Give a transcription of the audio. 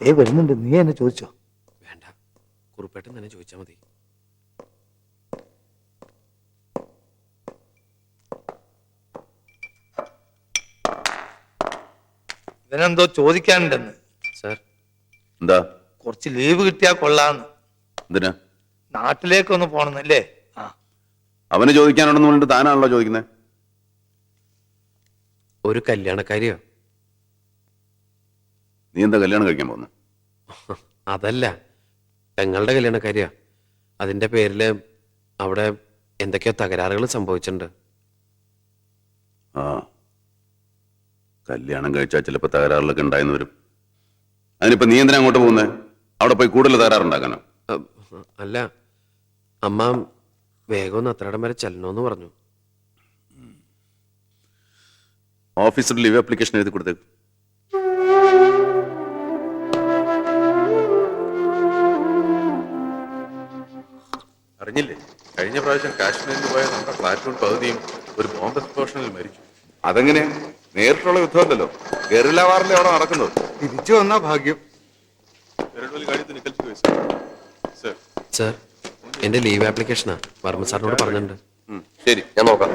വരുന്നുണ്ട്, നീ എന്നെ ചോദിച്ചോ? വേണ്ട, കുറുപ്പേട്ടൻ തന്നെ ചോദിച്ചാൽ മതി. ഇവനെന്തോ ചോദിക്കാനുണ്ടെന്ന്. സാർ. എന്താ? കുറച്ച് ലീവ് കിട്ടിയാ കൊള്ളാന്ന്. എന്തിനാ? നാട്ടിലേക്കൊന്ന് പോണെന്നല്ലേ? അവന് ചോദിക്കാനുണ്ടെന്ന് പറഞ്ഞിട്ട് താനാണല്ലോ ചോദിക്കുന്നത്. ഒരു കല്യാണക്കാരിയോ? നീ എന്താ കല്യാണം കഴിക്കാൻ പോകുന്നു? അതല്ല, പെങ്ങളുടെ കല്യാണക്കാരിയാ. അതിന്റെ പേരില് അവിടെ എന്തൊക്കെയോ തകരാറുകൾ സംഭവിച്ചിട്ടുണ്ട്. ആ, കല്യാണം കഴിച്ചാൽ ചിലപ്പോൾ തകരാറിലൊക്കെ ഉണ്ടായെന്ന് വരും. അതിനിപ്പോ നീ എന്തിനാ അങ്ങോട്ട് പോകുന്നത്? അവിടെ പോയി കൂടുതൽ തകരാറുണ്ടാക്കാനോ? അല്ല, അമ്മ വേഗം ഒന്ന് അത്രയിടം വരെ ചെല്ലണമെന്ന് പറഞ്ഞു. ഓഫീസിൽ ലീവ് ആപ്ലിക്കേഷൻ എഴുതി കൊടുത്തേക്ക്. അറിഞ്ഞില്ലേ, കഴിഞ്ഞ പ്രാവശ്യം കാശ്മീരിൽ പോയ നമ്മുടെ പ്ലാറ്റൂൺ പകുതിയും ഒരു ബോംബ് എക്സ്പ്ലോഷനിൽ മരിച്ചു. അതെങ്ങനെയാ? നേരിട്ടുള്ള യുദ്ധമല്ലല്ലോ, ഗറില്ല വാറിലെ അവിടെ നടക്കുന്നത്. തിരിച്ചു വന്നാ ഭാഗ്യം. സർ, എന്റെ ലീവ് ആപ്ലിക്കേഷനാ വർമ്മ സാറിനോട് പറഞ്ഞിട്ടുണ്ട്. ശരി, ഞാൻ നോക്കാം.